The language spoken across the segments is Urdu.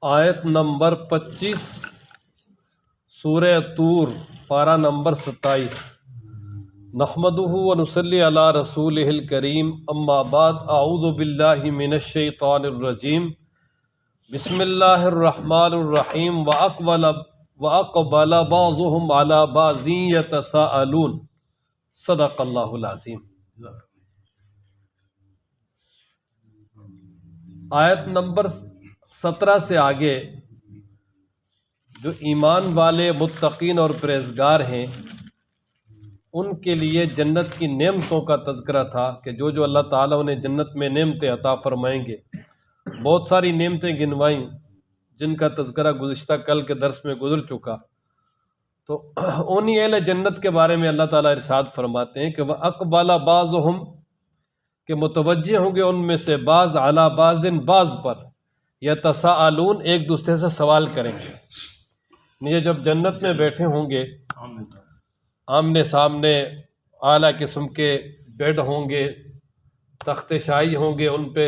آیت نمبر 25 سورہ طور پارہ نمبر 27۔ نحمدہ ونصلی علی رسولہ الکریم، اما بعد، اعوذ باللہ من الشیطان الرجیم، بسم اللہ الرحمن الرحیم۔ وَأَقْبَلَ بَعْضُهُمْ عَلَى بَعْضٍ يَتَسَاءَلُونَ۔ صدق اللہ العظیم۔ آیت نمبر 17 سے آگے جو ایمان والے متقین اور پرہیزگار ہیں ان کے لیے جنت کی نعمتوں کا تذکرہ تھا کہ جو اللہ تعالیٰ انہیں جنت میں نعمتیں عطا فرمائیں گے۔ بہت ساری نعمتیں گنوائیں جن کا تذکرہ گزشتہ کل کے درس میں گزر چکا۔ تو انہی اہل جنت کے بارے میں اللہ تعالیٰ ارشاد فرماتے ہیں کہ وَأَقْبَلَ بَعْضُهُمْ کہ متوجہ ہوں گے ان میں سے بعض علی بعض بعض پر، یتساءلون ایک دوسرے سے سوال کریں گے۔ یہ جب جنت میں بیٹھے ہوں گے، آمنے سامنے اعلیٰ قسم کے بیڈ ہوں گے، تخت شاہی ہوں گے، ان پہ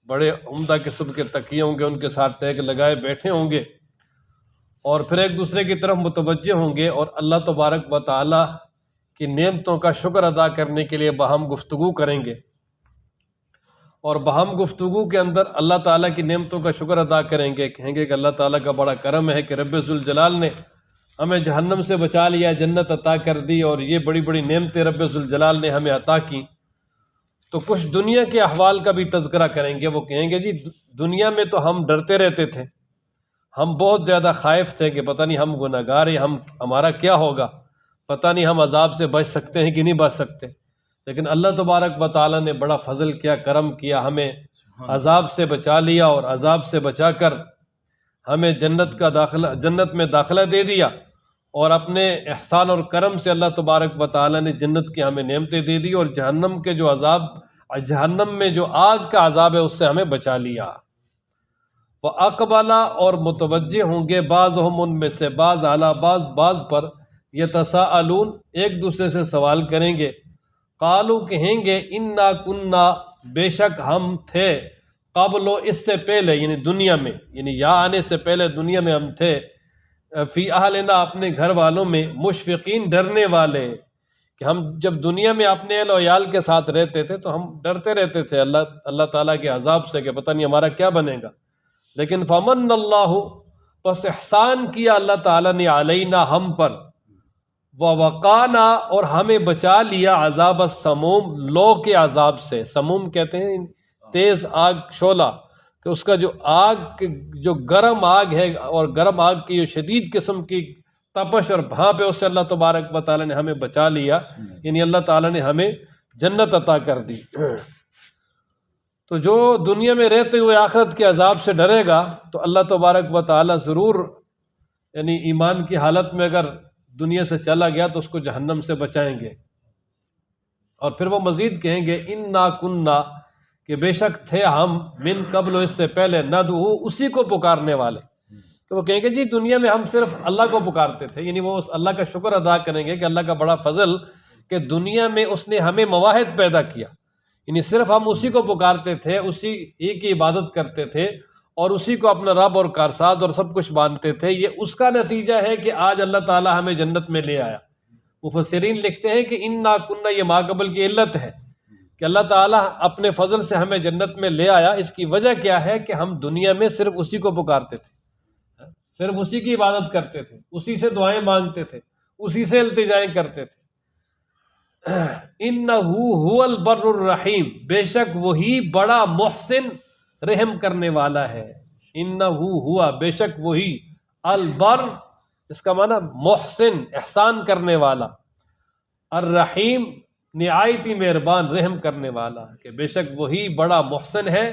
بڑے عمدہ قسم کے تکیے ہوں گے، ان کے ساتھ ٹیک لگائے بیٹھے ہوں گے، اور پھر ایک دوسرے کی طرف متوجہ ہوں گے اور اللہ تبارک و تعالیٰ کی نعمتوں کا شکر ادا کرنے کے لیے باہم گفتگو کریں گے، اور باہم گفتگو کے اندر اللہ تعالیٰ کی نعمتوں کا شکر ادا کریں گے، کہیں گے کہ اللہ تعالیٰ کا بڑا کرم ہے کہ رب ذوالجلال نے ہمیں جہنم سے بچا لیا، جنت عطا کر دی، اور یہ بڑی بڑی نعمتیں رب ذوالجلال نے ہمیں عطا کی۔ تو کچھ دنیا کے احوال کا بھی تذکرہ کریں گے۔ وہ کہیں گے جی دنیا میں تو ہم ڈرتے رہتے تھے، ہم بہت زیادہ خائف تھے کہ پتہ نہیں ہم گناہ گار ہیں، ہمارا کیا ہوگا، پتہ نہیں ہم عذاب سے بچ سکتے ہیں کہ نہیں بچ سکتے۔ لیکن اللہ تبارک و تعالیٰ نے بڑا فضل کیا، کرم کیا، ہمیں عذاب سے بچا لیا، اور عذاب سے بچا کر ہمیں جنت میں داخلہ دے دیا، اور اپنے احسان اور کرم سے اللہ تبارک و تعالیٰ نے جنت کی ہمیں نعمتیں دے دی، اور جہنم میں جو آگ کا عذاب ہے اس سے ہمیں بچا لیا۔ وَأَقْبَلَ اور متوجہ ہوں گے بعضهم ان میں سے بعض علی بعض پر، یتساءلون ایک دوسرے سے سوال کریں گے۔ قالو کہیں گے انا کننا بے شک ہم تھے، قبل اس سے پہلے یعنی دنیا میں، یعنی یہاں آنے سے پہلے دنیا میں ہم تھے، فی اہلنا اپنے گھر والوں میں، مشفقین ڈرنے والے، کہ ہم جب دنیا میں اپنے اہل و عیال کے ساتھ رہتے تھے تو ہم ڈرتے رہتے تھے اللہ تعالیٰ کے عذاب سے کہ پتہ نہیں ہمارا کیا بنے گا۔ لیکن فمن اللہ پس احسان کیا اللہ تعالیٰ نے علینا ہم پر، وَوَقَانَا اور ہمیں بچا لیا عذاب السموم لو کے عذاب سے۔ سموم کہتے ہیں تیز آگ شعلہ، کہ اس کا جو آگ جو گرم آگ ہے، اور گرم آگ کی جو شدید قسم کی تپش اور بھاپ ہے، اس سے اللہ تبارک و تعالیٰ نے ہمیں بچا لیا، یعنی اللہ تعالیٰ نے ہمیں جنت عطا کر دی۔ تو جو دنیا میں رہتے ہوئے آخرت کے عذاب سے ڈرے گا تو اللہ تبارک و تعالیٰ ضرور یعنی ایمان کی حالت میں اگر دنیا سے چلا گیا تو اس کو جہنم سے بچائیں گے۔ اور پھر وہ مزید کہیں گے انا کننا کہ بے شک تھے ہم، من قبل اس سے پہلے، ندعو اسی کو پکارنے والے۔ کہ وہ کہیں گے جی دنیا میں ہم صرف اللہ کو پکارتے تھے، یعنی وہ اس اللہ کا شکر ادا کریں گے کہ اللہ کا بڑا فضل کہ دنیا میں اس نے ہمیں مواحد پیدا کیا، یعنی صرف ہم اسی کو پکارتے تھے، اسی ایک کی عبادت کرتے تھے، اور اسی کو اپنا رب اور کارساز اور سب کچھ مانتے تھے۔ یہ اس کا نتیجہ ہے کہ آج اللہ تعالیٰ ہمیں جنت میں لے آیا۔ مفسرین لکھتے ہیں کہ انا کننا یہ ما قبل کی علت ہے کہ اللہ تعالیٰ اپنے فضل سے ہمیں جنت میں لے آیا۔ اس کی وجہ کیا ہے کہ ہم دنیا میں صرف اسی کو پکارتے تھے، صرف اسی کی عبادت کرتے تھے، اسی سے دعائیں مانگتے تھے، اسی سے التجائیں کرتے تھے۔ انہو هو البر الرحیم بے شک وہی بڑا محسن رحم کرنے والا ہے۔ انہو ہوا بے شک وہی، البر اس کا معنی محسن احسان کرنے والا، الرحیم نہایت ہی مہربان رحم کرنے والا، کہ بے شک وہی بڑا محسن ہے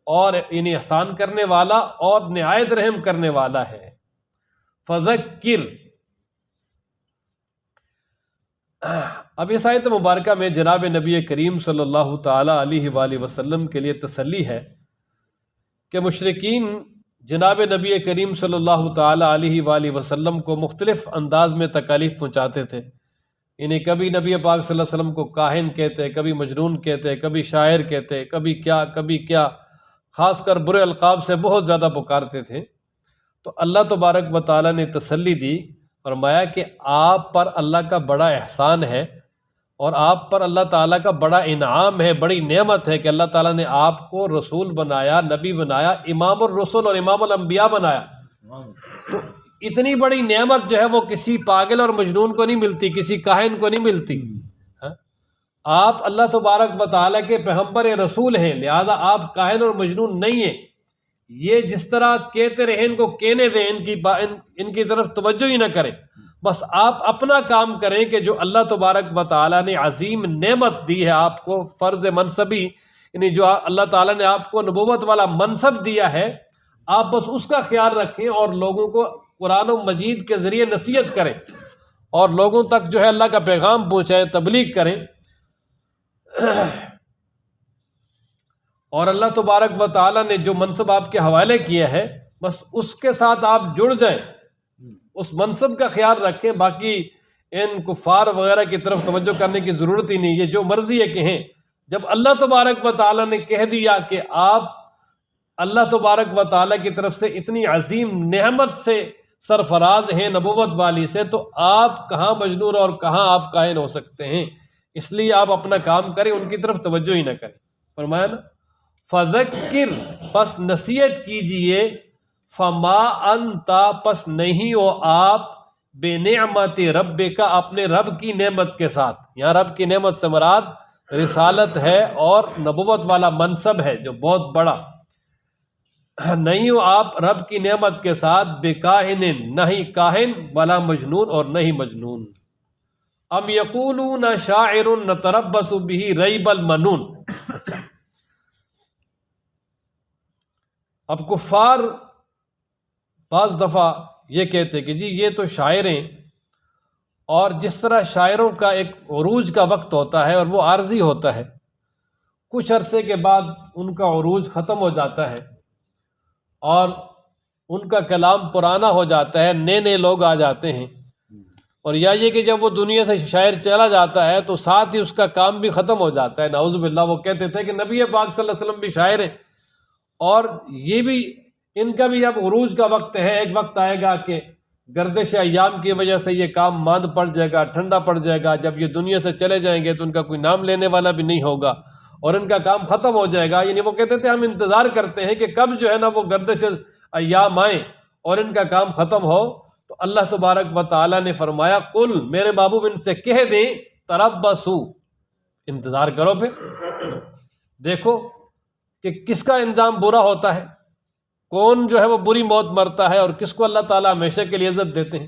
اور یعنی احسان کرنے والا اور نہایت رحم کرنے والا ہے۔ فذکر اب اس آیت مبارکہ میں جناب نبی کریم صلی اللہ تعالی علیہ وآلہ وسلم کے لیے تسلی ہے کہ مشرکین جناب نبی کریم صلی اللہ تعالی علیہ وآلہ وسلم کو مختلف انداز میں تکالیف پہنچاتے تھے۔ انہیں کبھی نبی پاک صلی اللہ علیہ وسلم کو کاہن کہتے، کبھی مجنون کہتے، کبھی شاعر کہتے، کبھی کیا، خاص کر برے القاب سے بہت زیادہ پکارتے تھے۔ تو اللہ تبارک و تعالیٰ نے تسلی دی، فرمایا کہ آپ پر اللہ کا بڑا احسان ہے اور آپ پر اللہ تعالیٰ کا بڑا انعام ہے، بڑی نعمت ہے کہ اللہ تعالیٰ نے آپ کو رسول بنایا، نبی بنایا، امام الرسل اور امام الانبیاء بنایا۔ تو اتنی بڑی نعمت جو ہے وہ کسی پاگل اور مجنون کو نہیں ملتی، کسی کاہن کو نہیں ملتی۔ آپ اللہ تبارک و تعالیٰ کے پیغمبر رسول ہیں، لہذا آپ کاہن اور مجنون نہیں ہیں۔ یہ جس طرح کہتے رہیں ان کو کہنے دیں، ان کی طرف توجہ ہی نہ کریں، بس آپ اپنا کام کریں کہ جو اللہ تبارک و تعالیٰ نے عظیم نعمت دی ہے آپ کو، فرض منصبی، یعنی جو اللہ تعالیٰ نے آپ کو نبوت والا منصب دیا ہے، آپ بس اس کا خیال رکھیں اور لوگوں کو قرآن و مجید کے ذریعے نصیحت کریں اور لوگوں تک جو ہے اللہ کا پیغام پہنچائیں، تبلیغ کریں۔ اور اللہ تبارک و تعالیٰ نے جو منصب آپ کے حوالے کیا ہے، بس اس کے ساتھ آپ جڑ جائیں، اس منصب کا خیال رکھیں، باقی ان کفار وغیرہ کی طرف توجہ کرنے کی ضرورت ہی نہیں، یہ جو مرضی ہے کہیں۔ جب اللہ تبارک و تعالیٰ نے کہہ دیا کہ آپ اللہ تبارک و تعالیٰ کی طرف سے اتنی عظیم نعمت سے سرفراز ہیں، نبوت والی سے، تو آپ کہاں مجنون اور کہاں آپ کاہن ہو سکتے ہیں؟ اس لیے آپ اپنا کام کریں، ان کی طرف توجہ ہی نہ کریں۔ فرمایا نا فذکر، پس نصیحت کیجئے، فما انتا، پس نہیں ہو آپ، بنعمت ربک، اپنے رب کی نعمت کے ساتھ۔ یہاں رب کی نعمت سے مراد رسالت ہے اور نبوت والا منصب ہے جو بہت بڑا۔ نہیں ہو آپ رب کی نعمت کے ساتھ، بکاہن، نہیں کاہن، ولا مجنون، اور نہیں مجنون۔ ام یقولون شاعر نتربص به ریب المنون۔ اب کفار بعض دفعہ یہ کہتے کہ جی یہ تو شاعر ہیں، اور جس طرح شاعروں کا ایک عروج کا وقت ہوتا ہے اور وہ عارضی ہوتا ہے، کچھ عرصے کے بعد ان کا عروج ختم ہو جاتا ہے اور ان کا کلام پرانا ہو جاتا ہے، نئے نئے لوگ آ جاتے ہیں، اور یا یہ کہ جب وہ دنیا سے شاعر چلا جاتا ہے تو ساتھ ہی اس کا کام بھی ختم ہو جاتا ہے۔ نعوذ باللہ، وہ کہتے تھے کہ نبی پاک صلی اللہ علیہ وسلم بھی شاعر ہیں، اور یہ بھی ان کا بھی اب عروج کا وقت ہے۔ ایک وقت آئے گا کہ گردش ایام کی وجہ سے یہ کام ماند پڑ جائے گا، ٹھنڈا پڑ جائے گا، جب یہ دنیا سے چلے جائیں گے تو ان کا کوئی نام لینے والا بھی نہیں ہوگا اور ان کا کام ختم ہو جائے گا۔ یعنی وہ کہتے تھے ہم انتظار کرتے ہیں کہ کب جو ہے نا وہ گردش ایام آئیں اور ان کا کام ختم ہو۔ تو اللہ تبارک و تعالیٰ نے فرمایا قل، میرے محبوب ان سے کہہ دیں، تربصوا، انتظار کرو، پھر دیکھو کہ کس کا انجام برا ہوتا ہے، کون جو ہے وہ بری موت مرتا ہے اور کس کو اللہ تعالیٰ ہمیشہ کے لیے عزت دیتے ہیں۔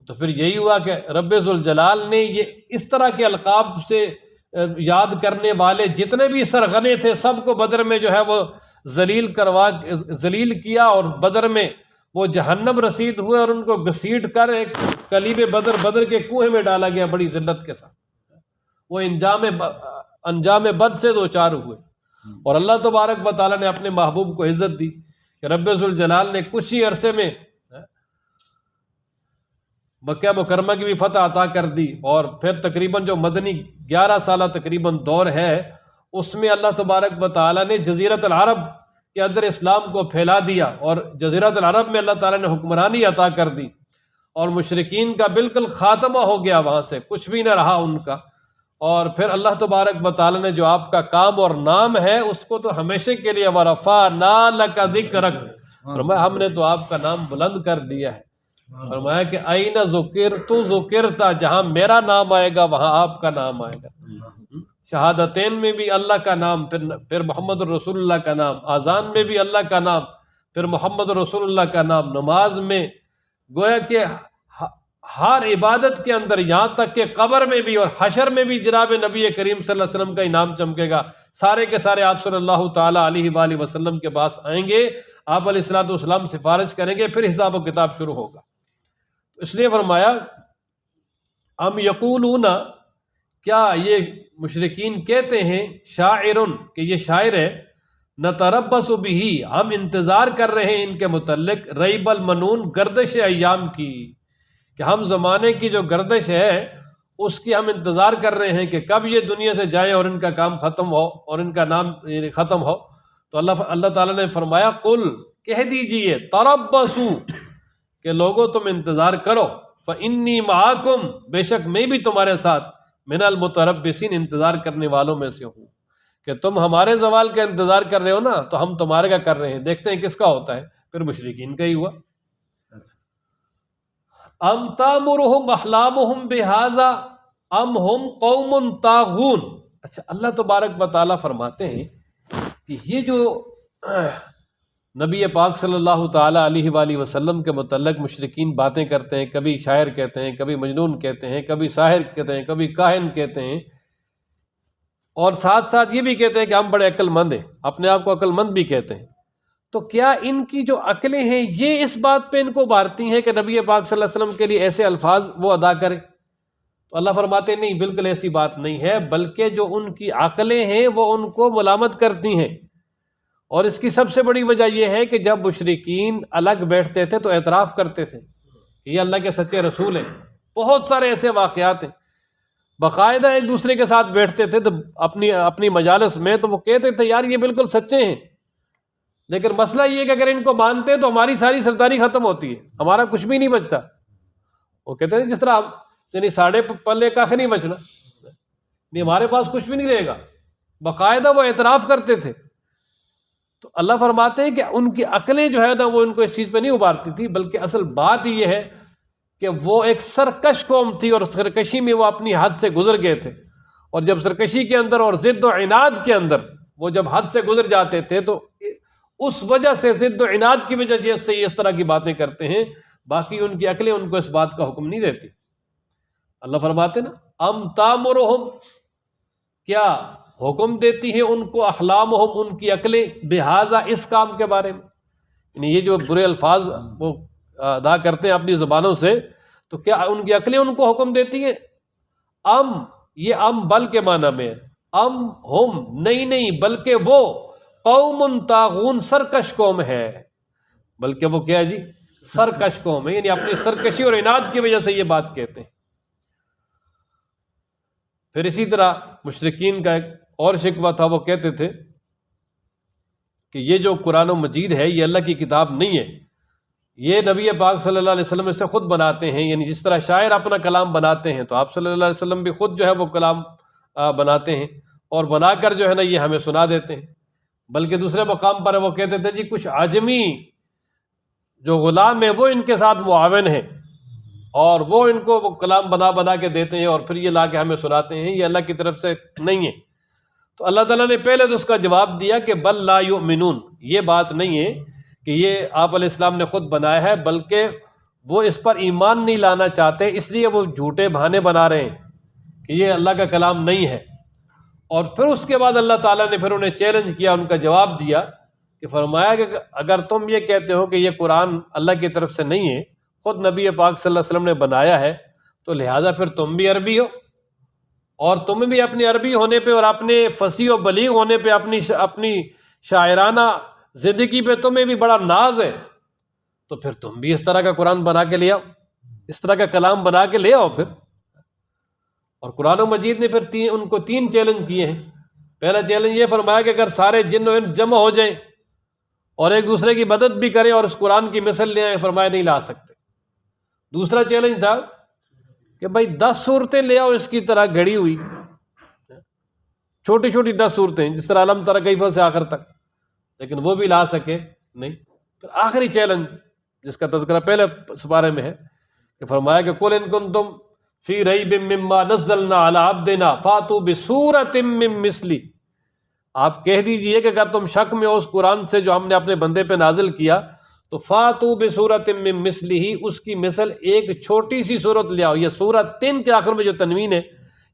تو پھر یہی ہوا کہ رب ذوالجلال نے یہ اس طرح کے القاب سے یاد کرنے والے جتنے بھی سرغنے تھے سب کو بدر میں جو ہے وہ ذلیل کیا، اور بدر میں وہ جہنم رسید ہوئے اور ان کو گھسیٹ کر ایک کلیب بدر کے کنویں میں ڈالا گیا بڑی ذلت کے ساتھ۔ وہ انجام بد سے دوچار ہوئے، اور اللہ تبارک و تعالیٰ نے اپنے محبوب کو عزت دی کہ رب ذوالجلال نے کچھ ہی عرصے میں مکہ مکرمہ کی بھی فتح عطا کر دی، اور پھر تقریباً جو مدنی 11 سالہ تقریباً دور ہے اس میں اللہ تبارک و تعالیٰ نے جزیرت العرب کے اندر اسلام کو پھیلا دیا، اور جزیرت العرب میں اللہ تعالیٰ نے حکمرانی عطا کر دی، اور مشرکین کا بالکل خاتمہ ہو گیا، وہاں سے کچھ بھی نہ رہا ان کا۔ اور پھر اللہ تبارک و تعالیٰ نے جو آپ کا کام اور نام ہے اس کو تو ہمیشہ کے لیے وَرَفَعْنَا لَكَ ذِكْرَكَ، فرمایا ہم نے تو آپ کا نام بلند کر دیا ہے۔ فرمایا کہ أَيْنَ ذُكِرْتُ ذُكِرْتَ، جہاں میرا نام آئے گا وہاں آپ کا نام آئے گا۔ شہادتین میں بھی اللہ کا نام، پھر محمد رسول اللہ کا نام، اذان میں بھی اللہ کا نام، پھر محمد رسول اللہ کا نام، نماز میں، گویا کہ ہر عبادت کے اندر، یہاں تک کہ قبر میں بھی اور حشر میں بھی جناب نبی کریم صلی اللہ علیہ وسلم کا انعام چمکے گا۔ سارے کے سارے آپ صلی اللہ تعالیٰ علیہ وآلہ وسلم کے پاس آئیں گے، آپ علیہ الصلوۃ والسلام سفارش کریں گے، پھر حساب و کتاب شروع ہوگا۔ اس لیے فرمایا ام یقولون، کیا یہ مشرکین کہتے ہیں، شاعر، کہ یہ شاعر ہے، نتربص بہ، ہم انتظار کر رہے ہیں ان کے متعلق، ریب المنون، گردش ایام کی، کہ ہم زمانے کی جو گردش ہے اس کی ہم انتظار کر رہے ہیں کہ کب یہ دنیا سے جائیں اور ان کا کام ختم ہو اور ان کا نام ختم ہو۔ تو اللہ تعالیٰ نے فرمایا قل، کہہ دیجئے تربصوا کہ لوگوں تم انتظار کرو، فإنی معاکم بے شک میں بھی تمہارے ساتھ من المتربصین انتظار کرنے والوں میں سے ہوں، کہ تم ہمارے زوال کا انتظار کر رہے ہو نا تو ہم تمہارے کا کر رہے ہیں، دیکھتے ہیں کس کا ہوتا ہے۔ پھر مشرکین کا ہی ہوا۔ ام تامرہم احلامہم بہذا ام ہم قوم طاغون۔ اچھا، اللہ تبارک و تعالیٰ فرماتے ہیں کہ یہ جو نبی پاک صلی اللہ تعالیٰ علیہ وآلہ وسلم کے متعلق مشرکین باتیں کرتے ہیں، کبھی شاعر کہتے ہیں، کبھی مجنون کہتے ہیں، کبھی ساحر کہتے ہیں، کبھی کاہن کہتے ہیں، اور ساتھ ساتھ یہ بھی کہتے ہیں کہ ہم بڑے عقل مند ہیں، اپنے آپ کو عقل مند بھی کہتے ہیں، تو کیا ان کی جو عقلیں ہیں یہ اس بات پہ ان کو ابھارتی ہیں کہ نبی پاک صلی اللہ علیہ وسلم کے لیے ایسے الفاظ وہ ادا کرے؟ تو اللہ فرماتے ہیں نہیں، بالکل ایسی بات نہیں ہے، بلکہ جو ان کی عقلیں ہیں وہ ان کو ملامت کرتی ہیں۔ اور اس کی سب سے بڑی وجہ یہ ہے کہ جب مشرکین الگ بیٹھتے تھے تو اعتراف کرتے تھے کہ یہ اللہ کے سچے رسول ہیں۔ بہت سارے ایسے واقعات ہیں، باقاعدہ ایک دوسرے کے ساتھ بیٹھتے تھے تو اپنی مجالس میں تو وہ کہتے تھے یار یہ بالکل سچے ہیں، لیکن مسئلہ یہ ہے کہ اگر ان کو مانتے تو ہماری ساری سرداری ختم ہوتی ہے، ہمارا کچھ بھی نہیں بچتا۔ وہ کہتے تھے جس طرح یعنی ساڑھے پلے کا نہیں بچنا، نہیں ہمارے پاس کچھ بھی نہیں رہے گا، باقاعدہ وہ اعتراف کرتے تھے۔ تو اللہ فرماتے ہیں کہ ان کی عقلیں جو ہے نا وہ ان کو اس چیز پہ نہیں ابھارتی تھی، بلکہ اصل بات یہ ہے کہ وہ ایک سرکش قوم تھی، اور سرکشی میں وہ اپنی حد سے گزر گئے تھے، اور جب سرکشی کے اندر اور ضد و عناد کے اندر وہ جب حد سے گزر جاتے تھے تو اس وجہ سے ضد و عناد کی وجہ سے یہ اس طرح کی باتیں کرتے ہیں، باقی ان کی عقلیں ان کو اس بات کا حکم نہیں دیتی۔ اللہ فرماتے نا ام تامرہم، کیا حکم دیتی ہے ان کو احلامہم ان کی عقلیں بہذا اس کام کے بارے میں، یعنی یہ جو برے الفاظ وہ ادا کرتے ہیں اپنی زبانوں سے، تو کیا ان کی عقلیں ان کو حکم دیتی ہیں؟ ام، یہ ام بل کے معنی میں ہے، ام ہم نہیں بلکہ وہ قوم طاغون سرکش قوم ہے، بلکہ وہ کیا ہے جی سرکش قوم ہے، یعنی اپنی سرکشی اور عناد کی وجہ سے یہ بات کہتے ہیں۔ پھر اسی طرح مشرکین کا ایک اور شکوہ تھا، وہ کہتے تھے کہ یہ جو قرآن و مجید ہے یہ اللہ کی کتاب نہیں ہے، یہ نبی پاک صلی اللہ علیہ وسلم سے خود بناتے ہیں، یعنی جس طرح شاعر اپنا کلام بناتے ہیں تو آپ صلی اللہ علیہ وسلم بھی خود جو ہے وہ کلام بناتے ہیں، اور بنا کر جو ہے نا یہ ہمیں سنا دیتے ہیں۔ بلکہ دوسرے مقام پر وہ کہتے تھے جی کچھ عجمی جو غلام ہیں وہ ان کے ساتھ معاون ہیں، اور وہ ان کو وہ کلام بنا کے دیتے ہیں اور پھر یہ لا کے ہمیں سناتے ہیں، یہ اللہ کی طرف سے نہیں ہے۔ تو اللہ تعالیٰ نے پہلے تو اس کا جواب دیا کہ بل لا یؤمنون، یہ بات نہیں ہے کہ یہ آپ علیہ السلام نے خود بنایا ہے، بلکہ وہ اس پر ایمان نہیں لانا چاہتے، اس لیے وہ جھوٹے بہانے بنا رہے ہیں کہ یہ اللہ کا کلام نہیں ہے۔ اور پھر اس کے بعد اللہ تعالیٰ نے پھر انہیں چیلنج کیا، ان کا جواب دیا کہ فرمایا کہ اگر تم یہ کہتے ہو کہ یہ قرآن اللہ کی طرف سے نہیں ہے، خود نبی پاک صلی اللہ علیہ وسلم نے بنایا ہے، تو لہٰذا پھر تم بھی عربی ہو، اور تم بھی اپنی عربی ہونے پہ اور اپنے فصیح و بلیغ ہونے پہ اپنی شاعرانہ زندگی پہ تمہیں بھی بڑا ناز ہے، تو پھر تم بھی اس طرح کا قرآن بنا کے لے آؤ، اس طرح کا کلام بنا کے لے آؤ پھر۔ اور قرآن و مجید نے پھر ان کو 3 چیلنج کیے ہیں۔ پہلا چیلنج یہ فرمایا کہ اگر سارے جن و انس جمع ہو جائیں اور ایک دوسرے کی مدد بھی کریں اور اس قرآن کی مثل لے آئیں، فرمایا نہیں لا سکتے۔ دوسرا چیلنج تھا کہ بھائی 10 صورتیں لے آؤ اس کی طرح گھڑی ہوئی، چھوٹی چھوٹی 10 صورتیں جس طرح علم تر کیف سے آخر تک، لیکن وہ بھی لا سکے نہیں۔ پھر آخری چیلنج جس کا تذکرہ پہلے سپارے میں ہے کہ فرمایا کہ قل ان کنتم فی ریب مما نزلنا علی عبدنا فاتوا بسورۃ من مثلہ، آپ کہہ دیجئے کہ اگر تم شک میں ہو اس قرآن سے جو ہم نے اپنے بندے پہ نازل کیا، تو فاتوا بسورۃ من مثلہ، اس کی مثل ایک چھوٹی سی صورت لے آؤ۔ یہ سورۃ کے آخر میں جو تنوین ہے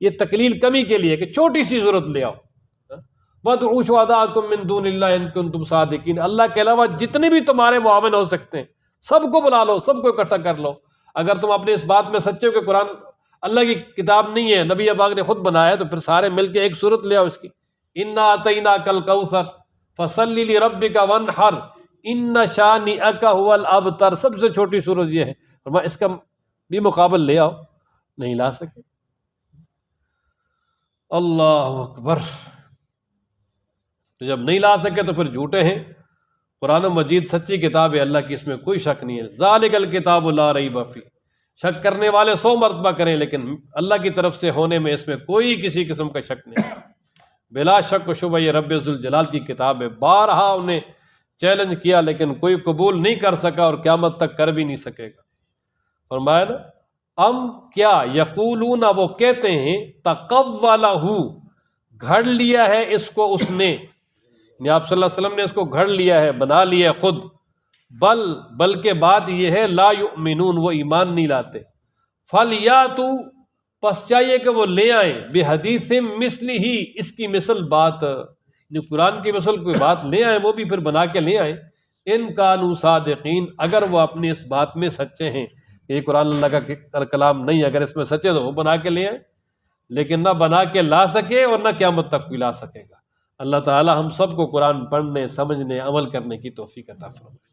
یہ تقلیل کمی کے لیے کہ چھوٹی سی صورت لے آؤ۔ وَادْعُوا شُهَدَاءَكُم مِّن دُونِ اللَّهِ إِن كُنتُمْ صَادِقِينَ، اللہ کے علاوہ جتنے بھی تمہارے معاون ہو سکتے ہیں سب کو بلا لو، سب کو اکٹھا کر لو۔ اگر تم اپنے اس بات میں سچے ہو کہ قرآن اللہ کی کتاب نہیں ہے، نبی پاک نے خود بنایا ہے، تو پھر سارے مل کے ایک صورت لے آؤ اس کی، اِنَّا أَعْطَيْنَاكَ الْكَوْثَرَ فَصَلِّ لِرَبِّكَ وَانْحَرْ إِنَّ شَانِئَكَ هُوَ الْأَبْتَرُ، سب سے چھوٹی صورت یہ ہے، فرمایا اس کا بھی مقابل لے آؤ، نہیں لا سکے۔ اللہ اکبر۔ تو جب نہیں لا سکے تو پھر جھوٹے ہیں۔ قرآن مجید سچی کتاب ہے اللہ کی، اس میں کوئی شک نہیں ہے۔ ذالک الکتاب لا ریب فیہ، شک کرنے والے 100 مرتبہ کریں لیکن اللہ کی طرف سے ہونے میں اس میں کوئی کسی قسم کا شک نہیں، بلا شک و شبہ یہ رب ذوالجلال کی کتاب ہے۔ بارہا انہیں چیلنج کیا لیکن کوئی قبول نہیں کر سکا اور قیامت تک کر بھی نہیں سکے گا۔ فرمایا نا، ام کیا یقولون، وہ کہتے ہیں، تقولہ، گھڑ لیا ہے اس کو اس نے، یعنی آپ صلی اللہ علیہ وسلم نے اس کو گھڑ لیا ہے، بنا لیا ہے خود، بلکہ بات یہ ہے لا یؤمنون، وہ ایمان نہیں لاتے، فلیاتوا، پس چاہیے کہ وہ لے آئیں، بحدیث مثلہ، اس کی مثل بات، یعنی قرآن کی مثل کوئی بات لے آئیں، وہ بھی پھر بنا کے لے آئیں، ان کانوا صادقین، اگر وہ اپنی اس بات میں سچے ہیں کہ یہ قرآن اللہ کا کلام نہیں ہے، اگر اس میں سچے تو وہ بنا کے لے آئیں، لیکن نہ بنا کے لا سکے اور نہ قیامت تک کوئی لا سکے گا۔ اللہ تعالی ہم سب کو قرآن پڑھنے، سمجھنے، عمل کرنے کی توفیق عطا فرمائے۔